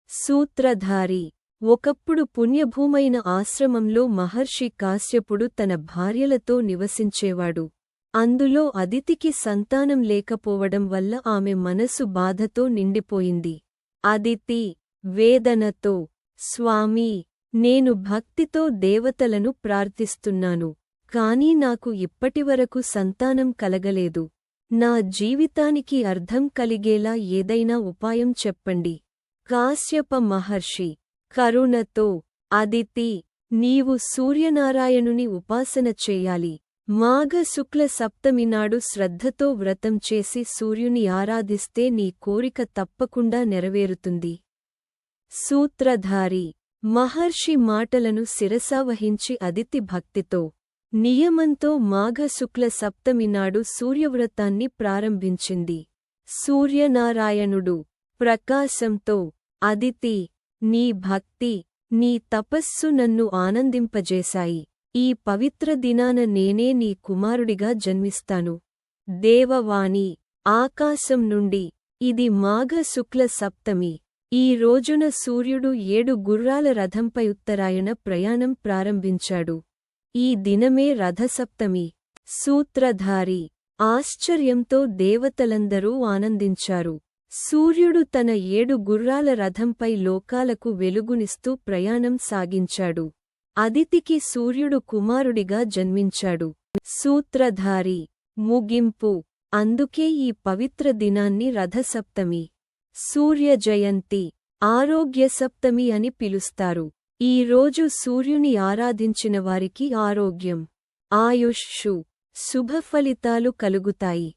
సూత్రధారి. ఒకప్పుడు పుణ్యభూమైన ఆశ్రమంలో మహర్షి కాశ్యపుడు తన భార్యలతో నివసించేవాడు. అందులో అదితికి సంతానం లేకపోవడం వల్ల ఆమె మనసు బాధతో నిండిపోయింది. అదితి వేదనతో, స్వామీ, నేను భక్తితో దేవతలను ప్రార్థిస్తున్నాను, కాని నాకు ఇప్పటివరకు సంతానం కలగలేదు. నా జీవితానికి అర్థం కలిగేలా ఏదైనా ఉపాయం చెప్పండి. కాశ్యప మహర్షి కరుణతో, అదితి, నీవు సూర్యనారాయణుని ఉపాసన చేయాలి. మాఘ శుక్ల సప్తమి నాడు శ్రద్ధతో వ్రతం చేసి సూర్యుని ఆరాధిస్తే నీ కోరిక తప్పకుండా నెరవేరుతుంది. సూత్రధారి. మహర్షి మాటలను శిరసావహించి అదితి భక్తితో, నియమంతో మాఘ శుక్ల సప్తమి నాడు సూర్యవ్రతాన్ని ప్రారంభించింది. సూర్యనారాయణుడు ప్రకాశంతో, అదితి, నీ భక్తి, నీ తపస్సు నన్ను ఆనందింపజేశాయి. ఈ పవిత్ర దినాన నేనే నీ కుమారుడిగా జన్మిస్తాను. దేవవాణి ఆకాశం నుండి, ఇది మాఘ శుక్ల సప్తమి. ఈ రోజున సూర్యుడు 7 గుర్రాల రథంపై ఉత్తరాయణ ప్రయాణం ప్రారంభించాడు. ఈ దినమే రథసప్తమి. సూత్రధారి. ఆశ్చర్యంతో దేవతలందరూ ఆనందించారు. సూర్యుడు తన 7 గుర్రాల రథంపై లోకాలకు వెలుగునిస్తూ ప్రయాణం సాగించాడు. అదితికి సూర్యుడు కుమారుడిగా జన్మించాడు. సూత్రధారి. ముగింపు. అందుకే ఈ పవిత్ర దినాన్ని రథసప్తమి, సూర్య జయంతి, ఆరోగ్య సప్తమి అని పిలుస్తారు. ఈ రోజు సూర్యుని ఆరాధించిన వారికి ఆరోగ్యం, ఆయుష్షు, శుభఫలితాలు కలుగుతాయి.